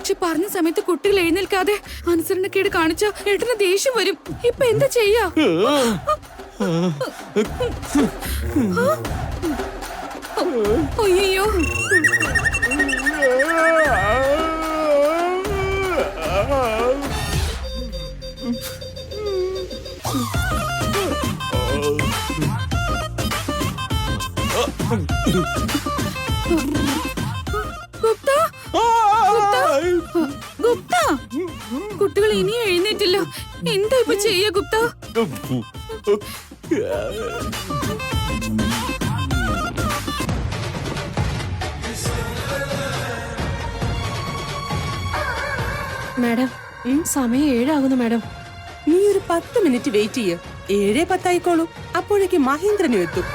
പക്ഷെ പറഞ്ഞ സമയത്ത് കുട്ടികൾ എഴുന്നേൽക്കാതെ അനുസരണക്കേട് കാണിച്ച ഏട്ടന് ദേഷ്യം വരും. ഇപ്പൊ എന്താ ചെയ്യാ? അയ്യോ, ഗുപ്ത, കുട്ടികൾ ഇനിയും എഴുന്നേറ്റില്ല. എന്താ ഇപ്പൊ ചെയ്യാ ഗുപ്ത? മാഡം, സമയം 7 ആകുന്നു മാഡം. നീ ഒരു 10 മിനിറ്റ് വെയിറ്റ് ചെയ്യ്. 7:10 ആയിക്കോളൂ. അപ്പോഴേക്ക് മഹേന്ദ്രനും എത്തും.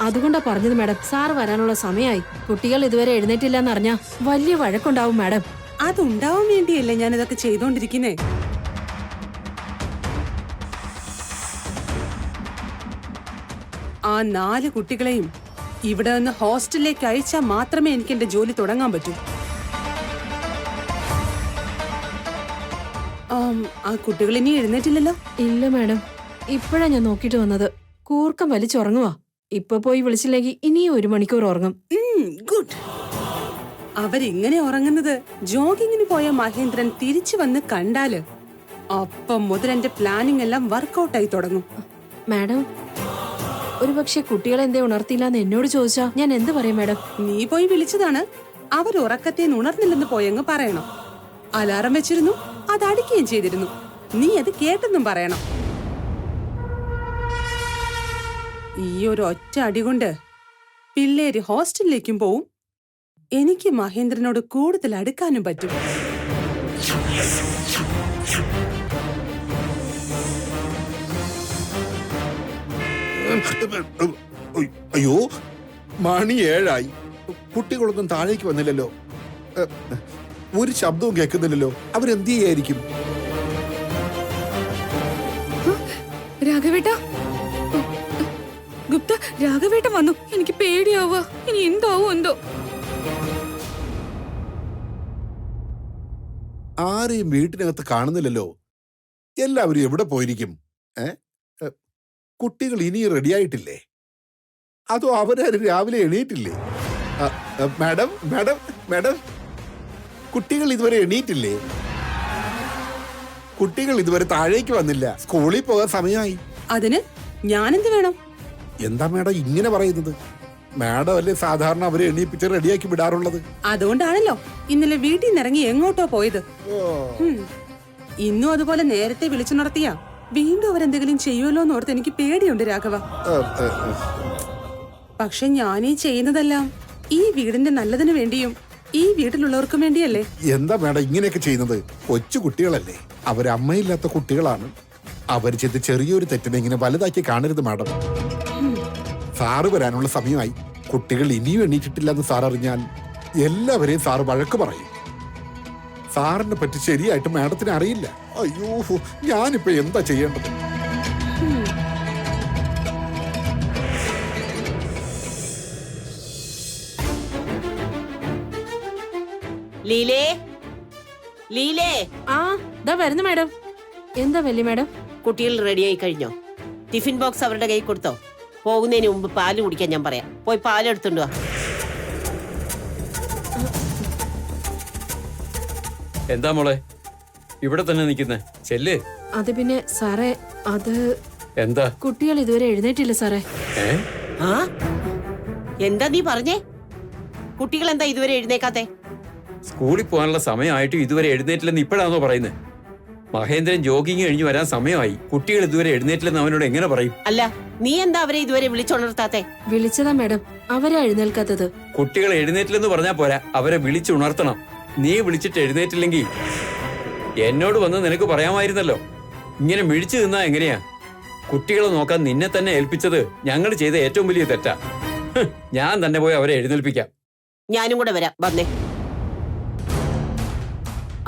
അതുകൊണ്ടാ പറഞ്ഞത് മാഡം, സാർ വരാനുള്ള സമയമായി. കുട്ടികൾ ഇതുവരെ എഴുന്നേറ്റില്ല എന്നറിഞ്ഞാ വലിയ വഴക്കുണ്ടാവും മാഡം. അതുണ്ടാവാൻ വേണ്ടിയല്ലേ ഞാൻ ഇതൊക്കെ ചെയ്തോണ്ടിരിക്കുന്നേ. ആ 4 കുട്ടികളെയും ഇവിടെ നിന്ന് ഹോസ്റ്റലിലേക്ക് അയച്ചാൽ മാത്രമേ എനിക്ക് എന്റെ ജോലി തുടങ്ങാൻ പറ്റൂ. ആ കുട്ടികൾ ഇനി എഴുന്നേറ്റില്ലല്ലോ? ഇല്ല മാഡം, ഇപ്പോഴാ ഞാൻ നോക്കിട്ട് വന്നത്. കൂർക്കം വലിച്ചുറങ്ങുവാ. ഇപ്പൊ പോയി വിളിച്ചില്ലെങ്കിൽ ഇനിയും 1 മണിക്കൂർ ഉറങ്ങും. ഗുഡ്. അവരിങ്ങനെ ഉറങ്ങുന്നത് ജോഗിങ്ങിന് പോയ മഹേന്ദ്രൻ തിരിച്ചു വന്ന് കണ്ടാല് അപ്പം മുതൽ എന്റെ പ്ലാനിങ് എല്ലാം വർക്കൗട്ടായി തുടങ്ങും. മാഡം, ഒരുപക്ഷെ കുട്ടികളെ എന്തേ ഉണർത്തിയില്ലാന്ന് എന്നോട് ചോദിച്ചാ ഞാൻ എന്ത് പറയും മാഡം? നീ പോയി വിളിച്ചതാണ്. അവർ ഉറക്കത്തെ ഉണർന്നില്ലെന്ന് പോയങ്ങ് പറയണം. അലാറം വെച്ചിരുന്നു, അത് അടിക്കുകയും ചെയ്തിരുന്നു. നീ അത് കേട്ടെന്നും പറയണം. ഈ ഒരു ഒറ്റ അടി കൊണ്ട് പിള്ളേര് ഹോസ്റ്റലിലേക്കും പോവും. എനിക്ക് മഹേന്ദ്രനോട് കൂടുതൽ അടുക്കാനും പറ്റും. അയ്യോ, മണി 7 കുട്ടികളൊന്നും താഴേക്ക് വന്നില്ലല്ലോ. ഒരു ശബ്ദവും കേൾക്കുന്നില്ലല്ലോ. അവരെന്ത് ചെയ്യായിരിക്കും? രാഘവേട്ട, ഗുപ്ത, രാഘവേട്ടൻ വന്നു. എനിക്ക് പേടിയാവുക. ഇനി എന്താവോ എന്തോ. ആരെയും വീട്ടിനകത്ത് കാണുന്നില്ലല്ലോ. എല്ലാവരും എവിടെ പോയിരിക്കും? കുട്ടികൾ ഇനിയും റെഡിയായിട്ടില്ലേ? അതോ അവരാരും രാവിലെ എണീറ്റില്ലേ? മാഡം മാഡം മാഡം, കുട്ടികൾ ഇതുവരെ എണീറ്റില്ലേ? കുട്ടികൾ ഇതുവരെ താഴേക്ക് വന്നില്ല. സ്കൂളിൽ പോകാൻ സമയമായി. അതിന് ഞാനെന്ത് വേണം? എന്താ മാഡം ഇങ്ങനെ പറയുന്നത്? മാഡം അല്ലേ സാധാരണ അവരെ എണീപ്പിച്ച് റെഡിയാക്കി വിടാറുള്ളത്? അതുകൊണ്ടാണല്ലോ ഇന്നലെ വീട്ടിൽ നിന്ന് ഇറങ്ങി എങ്ങോട്ടോ പോയത്. ഇന്നും അതുപോലെ നേരത്തെ വിളിച്ചു നടത്തിയ വീണ്ടും അവരെന്തെങ്കിലും ചെയ്യുമല്ലോ എന്ന് ഓർത്ത് എനിക്ക് പേടിയുണ്ട് രാഘവ. പക്ഷെ ഞാനീ ചെയ്യുന്നതെല്ലാം ഈ വീടിന്റെ നല്ലതിനു വേണ്ടിയും ഈ വീട്ടിലുള്ളവർക്കും വേണ്ടിയല്ലേ. എന്താ മാഡം ഇങ്ങനെയൊക്കെ ചെയ്യുന്നത്? കൊച്ചു കുട്ടികളല്ലേ, അവരമ്മയില്ലാത്ത കുട്ടികളാണ്. അവർ ചെയ്ത് ചെറിയൊരു തെറ്റിനെ ഇങ്ങനെ വലുതാക്കി കാണരുത് മാഡം. സാറ് വരാനുള്ള സമയമായി. കുട്ടികൾ ഇനിയും എണീറ്റിട്ടില്ലെന്ന് സാർ അറിഞ്ഞാൽ എല്ലാവരെയും സാറ് വഴക്ക് പറയും. സാറിനെ പറ്റി ശരിയായിട്ട് മാഡത്തിന് അറിയില്ല. അയ്യോ, ഞാനിപ്പോ എന്താ ചെയ്യേണ്ടത്? ലീലേ, ലീലേ. ആ, ദാ വരുന്നു മാഡം. എന്താ വലിയ മാഡം? കുട്ടികൾ റെഡിയായി കഴിഞ്ഞോ? ടിഫിൻ ബോക്സ് അവരുടെ കൈ കൊടുത്തോ? പോകുന്നതിന് മുമ്പ് പാല് കുടിക്കാൻ ഞാൻ പറയാം. പോയി പാലെടുത്തുണ്ടോ. എന്താ മോളെ ഇവിടെ തന്നെ നിൽക്കുന്നേ? ചെല്ല്. അത് പിന്നെ സാറേ, അത് എന്താ? കുട്ടികൾ ഇതുവരെ എഴുന്നേറ്റില്ല സാറേ. ആ, എന്താ നീ പറഞ്ഞേ? കുട്ടികൾ എന്താ ഇതുവരെ എഴുന്നേക്കാത്തെ? സ്കൂളിൽ പോകാനുള്ള സമയമായിട്ടും ഇതുവരെ എഴുന്നേറ്റില്ലെന്ന് ഇപ്പോഴാണോ പറയുന്നത്? മഹേന്ദ്രൻ ജോഗിങ് കഴിഞ്ഞ് വരാൻ സമയമായി. കുട്ടികൾ ഇതുവരെ എഴുന്നേറ്റില്ലെന്ന് അവനോട് എങ്ങനെ പറയും? അല്ല, നീ എന്താ അവരെ ഇതുവരെ വിളിച്ചുണർത്താത്തെ? വിളിച്ചതാ മാഡം, അവരെ എഴുന്നേൽക്കാത്തത്. കുട്ടികൾ എഴുന്നേറ്റില്ലെന്ന് പറഞ്ഞാ പോരാ, അവരെ വിളിച്ചുണർത്തണം. നീ വിളിച്ചിട്ട് എഴുന്നേറ്റില്ലെങ്കിൽ എന്നോട് വന്ന് നിനക്ക് പറയാമായിരുന്നല്ലോ. ഇങ്ങനെ മിഴിച്ചു നിന്നാ എങ്ങനെയാ? കുട്ടികളെ നോക്കാൻ നിന്നെ തന്നെ ഏൽപ്പിച്ചത് ഞങ്ങൾ ചെയ്ത ഏറ്റവും വലിയ തെറ്റാ. ഞാൻ തന്നെ പോയി അവരെ എഴുന്നേൽപ്പിക്കാം. ഞാനും കൂടെ വരാം. വന്നേ.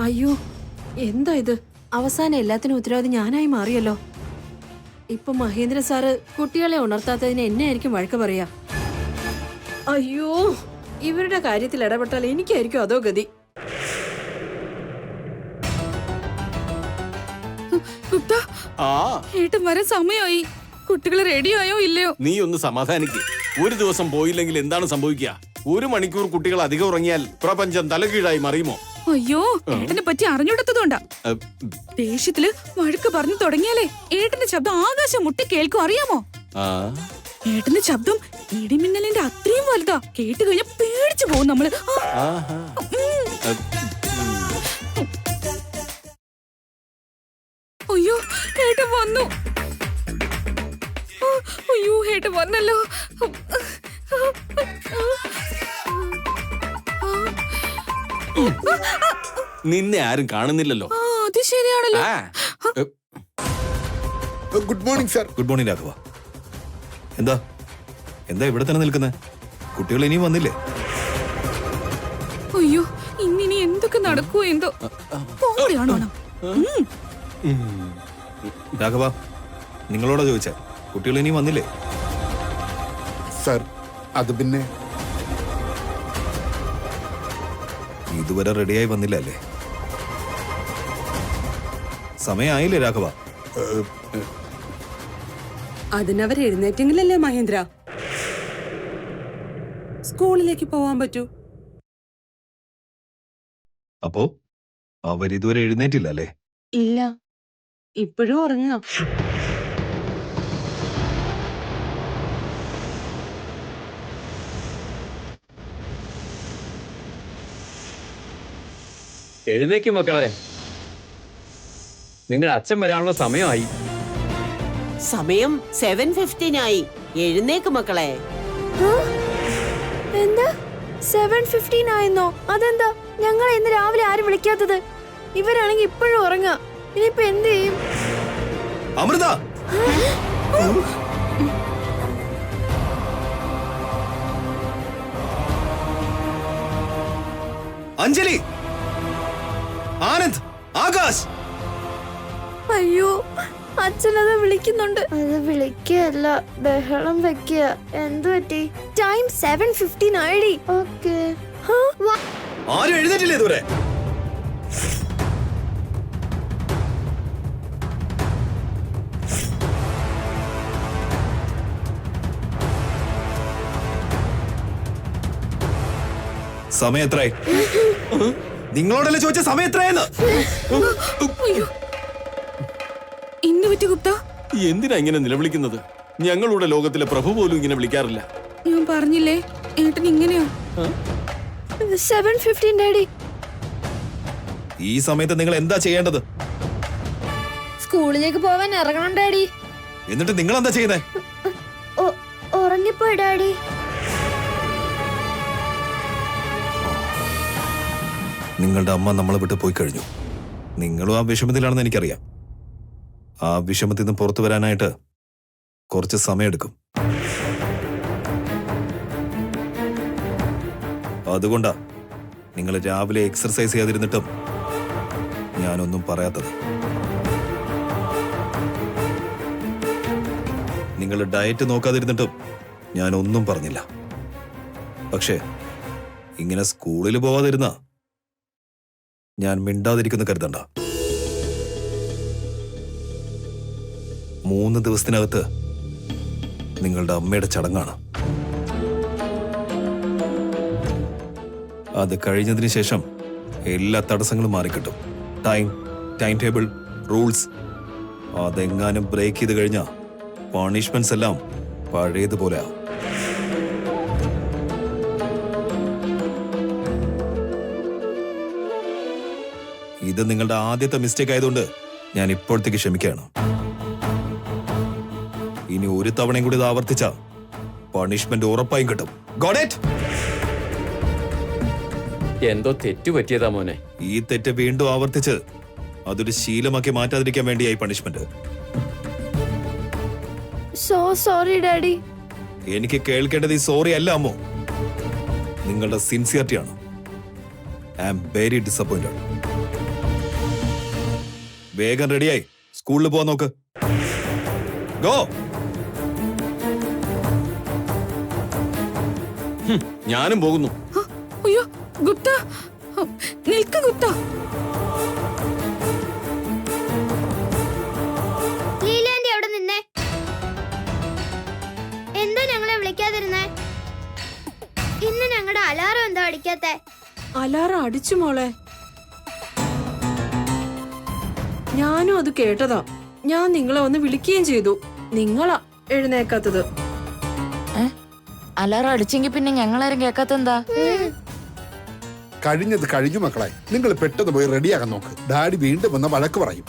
അയ്യോ, എന്താ ഇത്? അവസാനം എല്ലാത്തിനും ഉത്തരവാദി ഞാനായി മാറിയല്ലോ. ഇപ്പൊ മഹേന്ദ്ര സാറ് കുട്ടികളെ ഉണർത്താത്തതിന് എന്നെ ആയിരിക്കും വഴക്ക് പറയാ. അയ്യോ, ഇവരുടെ കാര്യത്തിൽ ഇടപെട്ടാൽ എനിക്കായിരിക്കും അതോ ഗതി. ഗുപ്ത, ആ ഏട്ടൻ വരാൻ സമയമായി. കുട്ടികൾ റെഡിയായോ ഇല്ലയോ? നീ ഒന്ന് സമാധാനിക്ക്. ഒരു ദിവസം പോയില്ലെങ്കിൽ എന്താണ് സംഭവിക്കുക? 1 മണിക്കൂർ കുട്ടികൾ അധികം ഉറങ്ങിയാൽ പ്രപഞ്ചം തലകീഴായി മറിയുമോ? അയ്യോ, ഏട്ടനെ പറ്റി അറിഞ്ഞൂടത്തതുകൊണ്ടാ. അ, ദേഷ്യത്തില് വഴക്ക് പറഞ്ഞു തുടങ്ങിയാലേ ഏട്ടന്റെ ശബ്ദം ആകാശം മുട്ടി കേൾക്കും, അറിയാമോ? ആ, ഏട്ടന്റെ ശബ്ദം ഇടിമിന്നലിന്റെ അത്രയും വലുതാ. കേട്ട് കഴിഞ്ഞാൽ പേടിച്ചു പോകും നമ്മള്. ആഹാ. അയ്യോ, ഏട്ടൻ വന്നു. അയ്യോ, ഏട്ടൻ വന്നല്ലോ. നിന്നെ ആരും കാണുന്നില്ലല്ലോ. ആ, അത് ശരിയാണല്ലോ. ആ, good morning sir. Good morning Raghava. എന്താ എന്താ ഇവിടെ തന്നെ നിൽക്കുന്നത്? കുട്ടികൾ ഇനിയും വന്നില്ലേ? അയ്യോ, ഇന്നിനി എന്തൊക്കെ നടക്കുവോ എന്തോ. കോമഡിയാണോ? രാഘവ, നിങ്ങളോടാ ചോദിച്ചേ, കുട്ടികൾ ഇനിയും വന്നില്ലേ? സാർ, അത് പിന്നെ ഇതുവരെ റെഡിയായി വന്നില്ല അല്ലേ? സമയമായില്ലേ രാഘവ? അതിനവർ എഴുന്നേറ്റെങ്കിലല്ലേ മഹേന്ദ്ര സ്കൂളിലേക്ക് പോവാൻ പറ്റൂ. അപ്പോ അവരിതുവരെ എഴുന്നേറ്റില്ല അല്ലേ? ഇല്ല, ഇപ്പോഴും ഉറങ്ങാം. എഴുന്നേക്കും മക്കളെ, നിങ്ങൾ അച്ഛൻ വരാനുള്ള സമയമായി. സമയം 7:15 എഴുന്നേക്ക് മക്കളെ. എന്താ 7:15 ആയെന്നോ? അതെന്താ ഞങ്ങൾ ഇന്ന് രാവിലെ ആരും വിളിക്കാത്തത്? ഇവരാണെങ്കിൽ ഇപ്പോഴും ഉറങ്ങാ. ഇനിയിപ്പോ എന്ത് ചെയ്യും? അമൃത, അഞ്ജലി, ആനന്ദ്, ആകാശ്. അയ്യോ, അച്ഛനത് വിളിക്കുന്നുണ്ട്. അത് വിളിക്കല്ല, ബഹളം വെക്കുക. എന്ത് പറ്റി? ടൈം 7:15 ആയി. ഓക്കേ. ആരും എഴുന്നേറ്റില്ലേ ഇതുവരെ? സമയം എത്രയായി? നിങ്ങളോടല്ലേ ചോദിച്ച സമയം എത്രയെന്ന്? അയ്യോ, എന്ത് പറ്റി ഗുപ്ത? എന്തിനാ ഇങ്ങനെ നിലവിളിക്കുന്നത്? ഞങ്ങളുടെ ലോകത്തിലെ പ്രഭു പോലും ഇങ്ങനെ വിളിക്കാറില്ല. ഞാൻ പറഞ്ഞില്ലേ ഏട്ടൻ ഇങ്ങനെയാ. 7:15 ഡാഡി. ഈ സമയത്ത് നിങ്ങൾ എന്താ ചെയ്യേണ്ടത്? സ്കൂളിലേക്ക് പോവാൻ ഇറങ്ങണം ഡാഡി. എന്നിട്ട് നിങ്ങൾ എന്താ ചെയ്യുന്നേ? ഉറങ്ങിപ്പോയി ഡാഡി. നിങ്ങളുടെ അമ്മ നമ്മളെ വിട്ട് പോയി കഴിഞ്ഞു. നിങ്ങളും ആ വിഷമത്തിലാണെന്ന് എനിക്കറിയാം. ആ വിഷമത്തിൽ നിന്ന് പുറത്തു വരാനായിട്ട് കുറച്ച് സമയമെടുക്കും. അതുകൊണ്ടാ നിങ്ങൾ രാവിലെ എക്സർസൈസ് ചെയ്യാതിരുന്നിട്ടും ഞാനൊന്നും പറയാത്തത്. നിങ്ങൾ ഡയറ്റ് നോക്കാതിരുന്നിട്ടും ഞാനൊന്നും പറഞ്ഞില്ല. പക്ഷേ ഇങ്ങനെ സ്കൂളിൽ പോവാതിരുന്ന ഞാൻ മിണ്ടാതിരിക്കുന്ന കരുതണ്ട. 3 ദിവസത്തിനകത്ത് നിങ്ങളുടെ അമ്മയുടെ ചടങ്ങാണ്. അത് കഴിഞ്ഞതിന് ശേഷം എല്ലാ തടസ്സങ്ങളും മാറിക്കിട്ടും. ടൈം ടേബിൾ, റൂൾസ് അതെങ്ങാനും ബ്രേക്ക് ചെയ്ത് കഴിഞ്ഞാൽ പണിഷ്മെന്റ്സ് എല്ലാം പഴയതുപോലെയാ. ഇത് നിങ്ങളുടെ ആദ്യത്തെ മിസ്റ്റേക്ക് ആയതുകൊണ്ട് ഞാൻ ഇപ്പോഴത്തേക്ക് ക്ഷമിക്കുകയാണ്. ഇനി ഒരു തവണയും കൂടി ഇത് ആവർത്തിച്ച പണിഷ്മെന്റ് ഉറപ്പായും കിട്ടും. Got it? എന്തോ തെറ്റു പറ്റിയതാ മോനെ. ഈ തെറ്റ് വീണ്ടും ആവർത്തിച്ച് അതൊരു ശീലമാക്കി മാറ്റാതിരിക്കാൻ വേണ്ടിയായി പണിഷ്മെന്റ്. So sorry daddy. എനിക്ക് കേൾക്കേണ്ടത് ഈ സോറി അല്ല അമ്മോ, നിങ്ങളുടെ സിൻസിയറിറ്റി ആണ്. I am very disappointed. വേഗം റെഡിയായി സ്കൂളിൽ പോവാൻ നോക്ക്. ഗോ. ഞാനും പോകുന്നു. അയ്യോ ഗുപ്ത, നിൽക്ക് ഗുപ്ത. ലീലാന്റി അവിടെ നിന്നേ. എന്താ ഞങ്ങളെ വിളിക്കാതിരുന്നേ? ഇന്ന് ഞങ്ങളുടെ അലാറം എന്താ അടിക്കാത്തെ? അലാറം അടിച്ചു മോളെ. ഞാനും അത് കേട്ടതാ. ഞാൻ നിങ്ങളെ ഒന്ന് വിളിക്കുകയും ചെയ്തു. നിങ്ങളാ എഴുന്നേക്കാത്തത്. അലാറം അടിച്ചെങ്കിൽ പിന്നെ ഞങ്ങളാരും കേൾക്കാത്തെന്താ? കഴിഞ്ഞത് കഴിഞ്ഞു മക്കളെ. നിങ്ങൾ പെട്ടെന്ന് പോയി റെഡിയാകാൻ നോക്ക്. ഡാഡി വീണ്ടും വന്ന വഴക്ക് പറയും.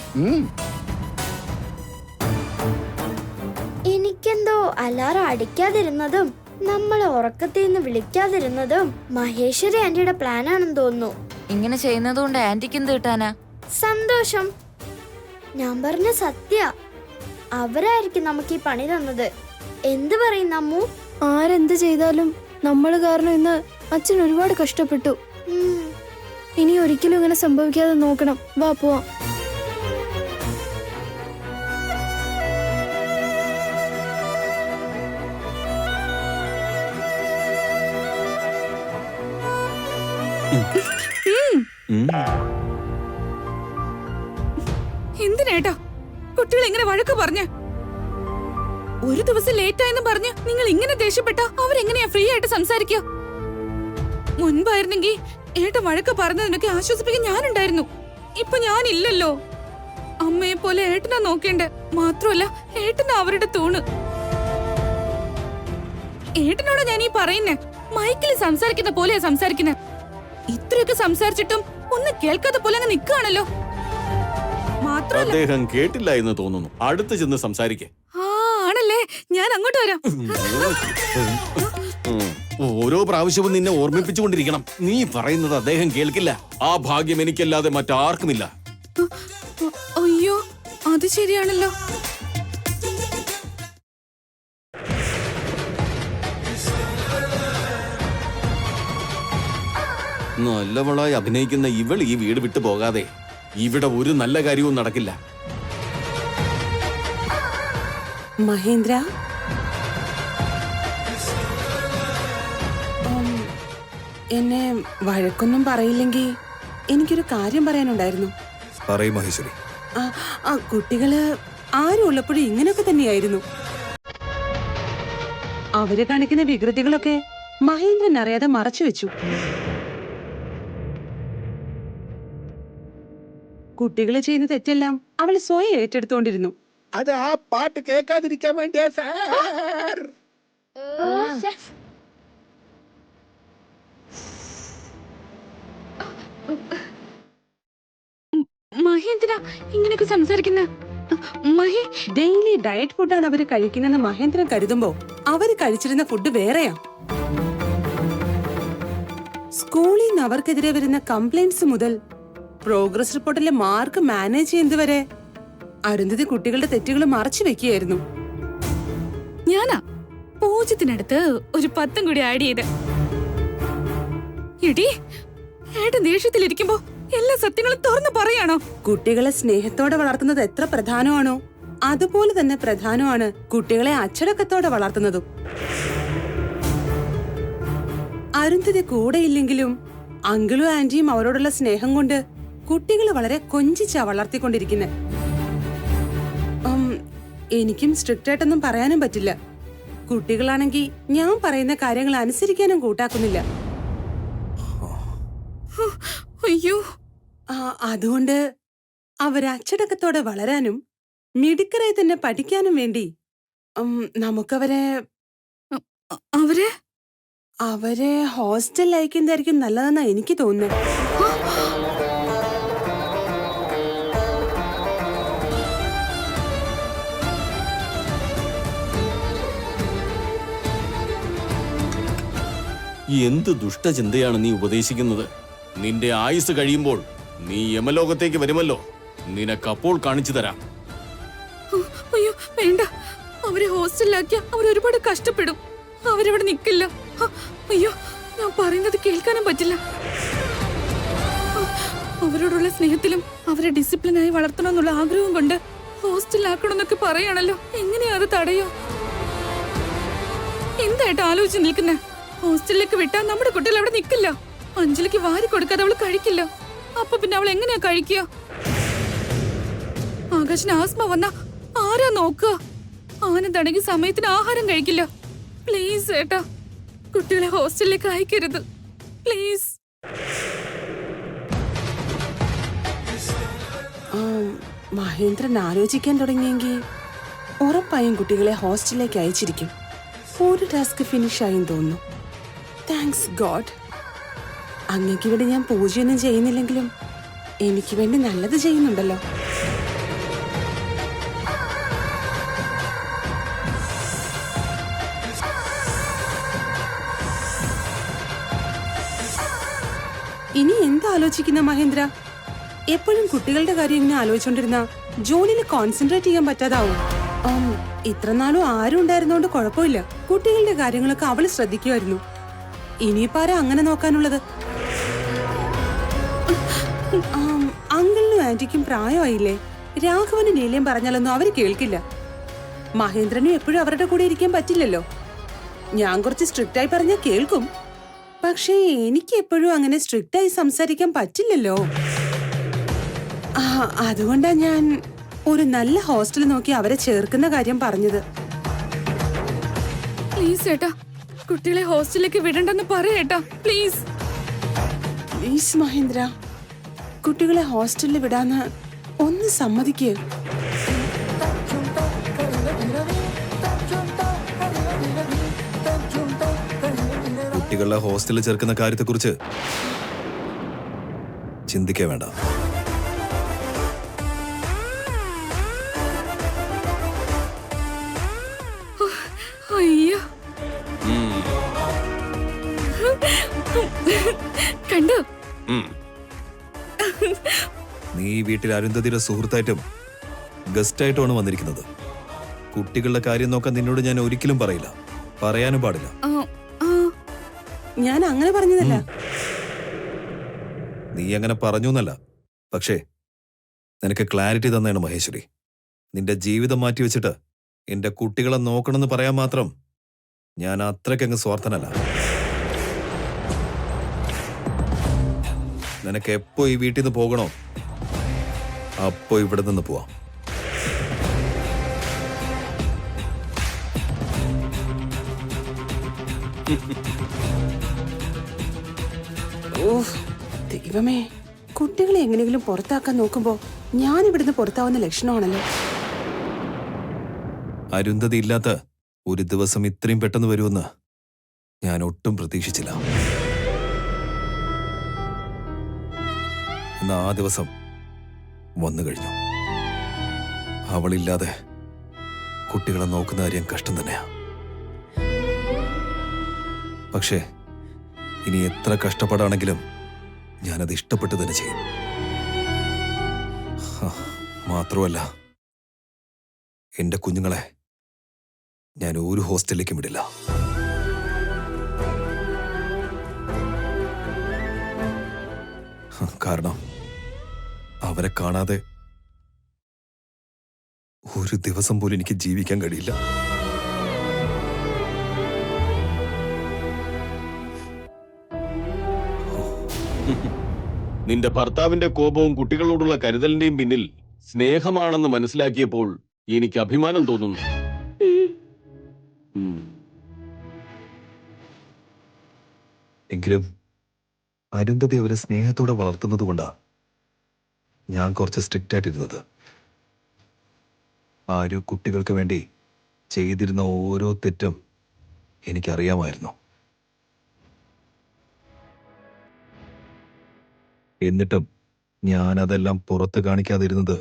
എനിക്കെന്തോ അലാറം അടിക്കാതിരുന്നതും നമ്മളെ ഉറക്കത്തിൽ നിന്ന് വിളിക്കാതിരുന്നതും മഹേശ്വരി ആന്റിയുടെ പ്ലാനാണെന്ന് തോന്നുന്നു. ഇങ്ങനെ ചെയ്യുന്നത് കൊണ്ട് ആന്റിക്ക് എന്ത് കിട്ടാനാ? സന്തോഷം. ഞാൻ പറഞ്ഞ സത്യ. അവരായിരിക്കും നമുക്ക് ഈ പണി തന്നത്. എന്ത് പറയും നമ്മു? ആരെന്ത് ചെയ്താലും നമ്മൾ കാരണം ഇന്ന് അച്ഛൻ ഒരുപാട് കഷ്ടപ്പെട്ടു. ഇനി ഒരിക്കലും ഇങ്ങനെ സംഭവിക്കാതെ നോക്കണം. വാ പോവാം. എന്തിനേട്ടാ കുട്ടികൾ ഇങ്ങനെ വഴക്ക് പറഞ്ഞ്? ഒരു ദിവസം ലേറ്റ് ആയെന്ന് പറഞ്ഞ് നിങ്ങൾ ഇങ്ങനെ ദേഷ്യപ്പെട്ട അവരെങ്ങനെയാ ഫ്രീ ആയിട്ട് സംസാരിക്കുക? മുൻപായിരുന്നെങ്കിൽ ഏട്ട വഴക്ക് പറഞ്ഞതിനൊക്കെ ആശ്വസിപ്പിക്കാൻ ഞാനുണ്ടായിരുന്നു. ഇപ്പൊ ഞാനില്ലല്ലോ. അമ്മയെ പോലെ ഏട്ടനാ നോക്കേണ്ടേ. മാത്രമല്ല ഏട്ടനാ അവരുടെ തൂണ്. ഏട്ടനോടാ ഞാൻ ഈ പറയുന്നേ. മൈക്കിൽ സംസാരിക്കുന്ന പോലെയാ സംസാരിക്കുന്നേ. ഇത്രയൊക്കെ സംസാരിച്ചിട്ടും ഒന്ന് കേൾക്കാത്ത പോലെ അങ്ങ് നിൽക്കുകയാണല്ലോ. മാത്രമല്ല അദ്ദേഹം കേട്ടില്ല എന്ന് തോന്നുന്നു. അടുത്ത് ചെന്ന് സംസാരിക്കേ. ആണല്ലേ, ഞാൻ അങ്ങോട്ട് വരാം. ഓരോ പ്രാവശ്യവും നിന്നെ ഓർമ്മിപ്പിച്ചുകൊണ്ടിരിക്കണം. നീ പറയുന്നത് അദ്ദേഹം കേൾക്കില്ല. ആ ഭാഗ്യം എനിക്കല്ലാതെ മറ്റാർക്കുമില്ല. അയ്യോ, അത് ശരിയാണല്ലോ. നല്ലവളായി അഭിനയിക്കുന്ന ഇവൾ ഈ വീട് വിട്ടു പോകാതെ ഇവിടെ ഒരു നല്ല കാര്യവും നടക്കില്ല. മഹേന്ദ്ര, എന്നെ വഴക്കൊന്നും പറയില്ലെങ്കിൽ എനിക്കൊരു കാര്യം പറയാനുണ്ടായിരുന്നു. പറയും മഹേശ്വരി. ആ കുട്ടികള് ആരും ഉള്ളപ്പോഴും ഇങ്ങനെയൊക്കെ തന്നെയായിരുന്നു. അവര് കാണിക്കുന്ന വികൃതികളൊക്കെ മഹേന്ദ്രൻ അറിയാതെ മറച്ചു വെച്ചു. കുട്ടികളെ ചെയ്യുന്ന തെറ്റെല്ലാം അവൾ സ്വയം ഏറ്റെടുത്തോണ്ടിരുന്നു. അത് ആ പാട്ട് കേൾക്കാതിരിക്കാൻ വേണ്ടിയാ സാർ. മഹേന്ദ്ര ഇങ്ങനെയൊക്കെ സംസാരിക്കുന്ന ഡെയിലി ഡയറ്റ് ഫുഡാണ് അവര് കഴിക്കുന്നതെന്ന് മഹേന്ദ്രൻ കരുതുമ്പോ അവര് കഴിച്ചിരുന്ന ഫുഡ് വേറെയാ. സ്കൂളിൽ നിന്ന് അവർക്കെതിരെ വരുന്ന കംപ്ലൈന്റ്സ് മുതൽ പ്രോഗ്രസ് റിപ്പോർട്ടിലെ മാർക്ക് മാനേജ് ചെയ്യുന്നത് വരെ അരുന്ധതി കുട്ടികളുടെ തെറ്റുകൾ മറച്ചു വെക്കുകയായിരുന്നു. ഞാനാ പൂജ്യത്തിനടുത്ത് ഒരു 10 കൂടി ആഡ് ചെയ്ത്. എടി, ഏട്ടൻ ദേഷ്യത്തിലിരിക്കുമ്പോ എല്ലാ സത്യങ്ങളും തുറന്നു പറയാണോ? കുട്ടികളെ സ്നേഹത്തോടെ വളർത്തുന്നത് എത്ര പ്രധാനമാണോ അതുപോലെ തന്നെ പ്രധാനമാണ് കുട്ടികളെ അച്ചടക്കത്തോടെ വളർത്തുന്നതും. അരുന്ധതി കൂടെയില്ലെങ്കിലും അങ്കിളും ആന്റിയും അവരോടുള്ള സ്നേഹം കൊണ്ട് കുട്ടികളെ വളരെ കൊഞ്ചിച്ചാ വളർത്തിക്കൊണ്ടിരിക്കുന്നത്. എനിക്കും സ്ട്രിക്റ്റ് ആയിട്ടൊന്നും പറയാനും പറ്റില്ല. കുട്ടികളാണെങ്കിൽ ഞാൻ പറയുന്ന കാര്യങ്ങൾ അനുസരിക്കാനും കൂട്ടാക്കുന്നില്ല. അയ്യോ, അതുകൊണ്ട് അവരച്ചടക്കത്തോടെ വളരാനും മിടുക്കരായി തന്നെ പഠിക്കാനും വേണ്ടി നമുക്കവരെ അവരെ ഹോസ്റ്റലിൽ അയക്കുന്നതായിരിക്കും നല്ലതെന്നാ എനിക്ക് തോന്നുന്നത്. എന്ത് ദുഷ്ടചിന്തയാണ് നീ ഉപദേശിക്കുന്നത്? നിന്റെ ആയുസ് കഴിയുമ്പോൾ നീ യമലോകത്തേക്ക് വരുമല്ലോ. നിനക്കപ്പോൾ കാണിച്ചു തരാം. അയ്യോ വേണ്ട, അവരെ ഹോസ്റ്റലിലാക്കിയ അവരൊരുപാട് കഷ്ടപ്പെടും. അവരവിടെ നിൽക്കില്ല. അയ്യോ, ഞാൻ പറയുന്നത് കേൾക്കാനും പറ്റില്ല. അവരോടുള്ള സ്നേഹത്തിലും അവരെ ഡിസിപ്ലിനായി വളർത്തണമെന്നുള്ള ആഗ്രഹം കൊണ്ട് ഹോസ്റ്റലിലാക്കണമെന്നൊക്കെ പറയാണല്ലോ. എങ്ങനെയാ അത് തടയോ? എന്തായിട്ട് ആലോചിച്ച് നിൽക്കുന്നേ? ഹോസ്റ്റലിലേക്ക് വിട്ടാൽ നമ്മുടെ കുട്ടികൾ അവിടെ നിൽക്കില്ല. അഞ്ജലിക്ക് വാരി കൊടുക്കാതെ അവള് കഴിക്കില്ല. അപ്പൊ പിന്നെ അവൾ എങ്ങനെയാ കഴിക്കുക? ആകാശിന് ആസ്മ വന്ന ആരാ നോക്കുക? ആനന്ദാണെങ്കിൽ സമയത്തിന് ആഹാരം കഴിക്കില്ല. പ്ലീസ് ഏട്ടാ, കുട്ടികളെ ഹോസ്റ്റലിലേക്ക് അയക്കരുത് പ്ലീസ്. മഹേന്ദ്രൻ ആലോചിക്കാൻ തുടങ്ങിയെങ്കിൽ ഉറപ്പായും കുട്ടികളെ ഹോസ്റ്റലിലേക്ക് അയച്ചിരിക്കും. ഒരു ടാസ്ക് ഫിനിഷ് ആയെന്ന് തോന്നുന്നു. Thanks God. അങ്ങേക്ക് വേണ്ടി ഞാൻ പൂജയൊന്നും ചെയ്യുന്നില്ലെങ്കിലും എനിക്ക് വേണ്ടി നല്ലത് ചെയ്യുന്നുണ്ടല്ലോ. ഇനി എന്താ ആലോചിക്കുന്ന മഹേന്ദ്ര? എപ്പോഴും കുട്ടികളുടെ കാര്യം ഇങ്ങനെ ആലോചിച്ചോണ്ടിരുന്ന ജോലിയിൽ കോൺസെൻട്രേറ്റ് ചെയ്യാൻ പറ്റാതാവും. ഇത്ര നാളും ആരും ഉണ്ടായിരുന്നോണ്ട് കുഴപ്പമില്ല. കുട്ടികളുടെ കാര്യങ്ങളൊക്കെ അവള് ശ്രദ്ധിക്കുമായിരുന്നു. ഇനിയിപ്പാരാ അങ്ങനെ നോക്കാനുള്ളത്? അങ്കിളിനും ആന്റിക്കും പ്രായമായില്ലേ? രാഘവനും നീലയും പറഞ്ഞാലൊന്നും അവര് കേൾക്കില്ല. മഹേന്ദ്രനും എപ്പോഴും അവരുടെ കൂടെ ഇരിക്കാൻ പറ്റില്ലല്ലോ. ഞാൻ കുറച്ച് സ്ട്രിക്റ്റ് ആയി പറഞ്ഞാൽ കേൾക്കും. പക്ഷേ എനിക്ക് എപ്പോഴും അങ്ങനെ സ്ട്രിക്റ്റ് ആയി സംസാരിക്കാൻ പറ്റില്ലല്ലോ. അതുകൊണ്ടാ ഞാൻ ഒരു നല്ല ഹോസ്റ്റൽ നോക്കി അവരെ ചേർക്കുന്ന കാര്യം പറഞ്ഞത്. പ്ലീസ് ഏട്ടാ, കുട്ടികളെ ഹോസ്റ്റലിലേക്ക് വിടണ്ടെന്ന് പറയേട്ടാ പ്ലീസ്. പ്ലീസ് മഹേന്ദ്ര, കുട്ടികളെ ഹോസ്റ്റലിൽ വിടാന്ന് ഒന്ന് സമ്മതിക്ക്. കുട്ടികളെ ഹോസ്റ്റലിൽ ചേർക്കുന്ന കാര്യത്തെക്കുറിച്ച് ചിന്തിക്കേ വേണ്ട. അയ്യോ, കണ്ടു? നീ ഈ വീട്ടിൽ അരുന്ധതിയുടെ സുഹൃത്തായിട്ടും ഗസ്റ്റായിട്ടുമാണ് വന്നിരിക്കുന്നത്. കുട്ടികളുടെ കാര്യം നോക്കാൻ നിന്നോട് ഞാൻ ഒരിക്കലും പറയില്ല, പറയാനും പാടില്ല. ഞാൻ അങ്ങനെ പറഞ്ഞതല്ല. നീ അങ്ങനെ പറഞ്ഞു എന്നല്ല, പക്ഷേ നിനക്ക് ക്ലാരിറ്റി തന്നെയാണ് മഹേശ്വരി. നിന്റെ ജീവിതം മാറ്റിവെച്ചിട്ട് എന്റെ കുട്ടികളെ നോക്കണമെന്ന് പറയാൻ മാത്രം ഞാൻ അത്രയ്ക്കങ്ങ് സ്വാർത്ഥനല്ല. നിനക്ക് എപ്പോ ഈ വീട്ടിൽ നിന്ന് പോകണോ അപ്പോ ഇവിടെ നിന്ന് പോവാം. ദൈവമേ, കുട്ടികളെ എങ്ങനെയെങ്കിലും പുറത്താക്കാൻ നോക്കുമ്പോ ഞാൻ ഇവിടുന്ന് പുറത്താവുന്ന ലക്ഷണമാണല്ലോ. അരുന്ധതി ഇല്ലാത്ത ഒരു ദിവസം ഇത്രയും പെട്ടെന്ന് വരുമെന്ന് ഞാൻ ഒട്ടും പ്രതീക്ഷിച്ചില്ല. എന്നാ ആ ദിവസം വന്നു കഴിഞ്ഞു. അവളില്ലാതെ കുട്ടികളെ നോക്കുന്ന കാര്യം കഷ്ടം തന്നെയാ. പക്ഷേ ഇനി എത്ര കഷ്ടപ്പാടാണെങ്കിലും ഞാനത് ഇഷ്ടപ്പെട്ട് തന്നെ ചെയ്യും. മാത്രമല്ല, എന്റെ കുഞ്ഞുങ്ങളെ ഞാൻ ഒരു ഹോസ്റ്റലിലേക്കും വിടില്ല. കാരണം അവരെ കാണാതെ ഒരു ദിവസം പോലും എനിക്ക് ജീവിക്കാൻ കഴിയില്ല. നിന്റെ ഭർത്താവിന്റെ കോപവും കുട്ടികളോടുള്ള കരുതലിന്റെയും പിന്നിൽ സ്നേഹമാണെന്ന് മനസ്സിലാക്കിയപ്പോൾ എനിക്ക് അഭിമാനം തോന്നുന്നു. എങ്കിലും അരുന്ധതി അവരെ സ്നേഹത്തോടെ വളർത്തുന്നത് കൊണ്ടാ ഞാൻ കുറച്ച് സ്ട്രിക്റ്റ് ആയിട്ടിരുന്നത്. ആരും കുട്ടികൾക്ക് വേണ്ടി ചെയ്തിരുന്ന ഓരോ തെറ്റും എനിക്കറിയാമായിരുന്നു. എന്നിട്ടും ഞാൻ അതെല്ലാം പുറത്ത് കാണിക്കാതിരുന്നത്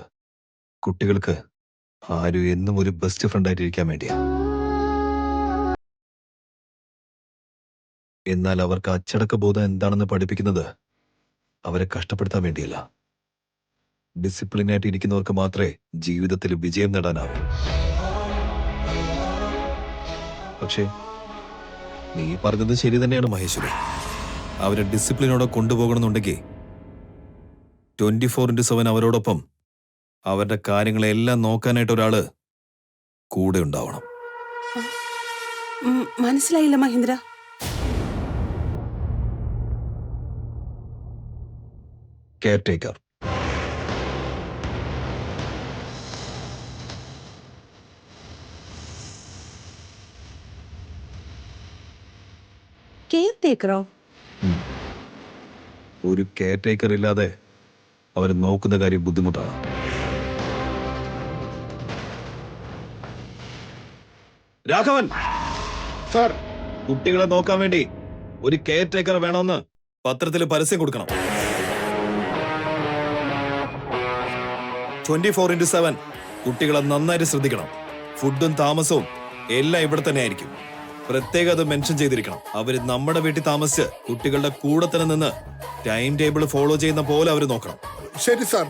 കുട്ടികൾക്ക് ആരും എന്നും ഒരു ബെസ്റ്റ് ഫ്രണ്ട് ആയിട്ടിരിക്കാൻ വേണ്ടിയാ. എന്നാൽ അവർക്ക് അച്ചടക്ക ബോധം എന്താണെന്ന് പഠിപ്പിക്കുന്നത് അവരെ കഷ്ടപ്പെടുത്താൻ വേണ്ടിയല്ല. ഡിസിപ്ലിനായിട്ട് ഇരിക്കുന്നവർക്ക് മാത്രമേ ജീവിതത്തിൽ വിജയം നേടാനാവൂ. പക്ഷേ നീ പറഞ്ഞത് ശരി തന്നെയാണ് മഹേശ്വരി. അവരെ ഡിസിപ്ലിനോടെ കൊണ്ടുപോകണമെന്നുണ്ടെങ്കിൽ 24/7 അവരോടൊപ്പം അവരുടെ കാര്യങ്ങളെല്ലാം നോക്കാനായിട്ട് ഒരാള് കൂടെ ഉണ്ടാവണം. മനസ്സിലായില്ല മഹേന്ദ്ര. Caretaker. കെയർ ടേക്കറോ? ഒരു കെയർ ടേക്കർ ഇല്ലാതെ അവർ നോക്കുന്ന കാര്യം ബുദ്ധിമുട്ടാണ്. രാഘവൻ സാർ, കുട്ടികളെ നോക്കാൻ വേണ്ടി ഒരു കെയർ ടേക്കർ വേണമെന്ന് പത്രത്തിൽ പരസ്യം കൊടുക്കണം. 24/7 കുട്ടികളെ നന്നായിട്ട് ശ്രദ്ധിക്കണം. ഫുഡും താമസവും എല്ലാം ഇവിടെ തന്നെ ആയിരിക്കും. പ്രത്യേകം അത് മെൻഷൻ ചെയ്തിരിക്കണം. അവര് നമ്മുടെ വീട്ടിൽ താമസിച്ച് കുട്ടികളുടെ കൂടെ തന്നെ നിന്ന് ടൈം ടേബിൾ ഫോളോ ചെയ്യുന്ന പോലെ അവര് നോക്കണം. ശരി സാർ.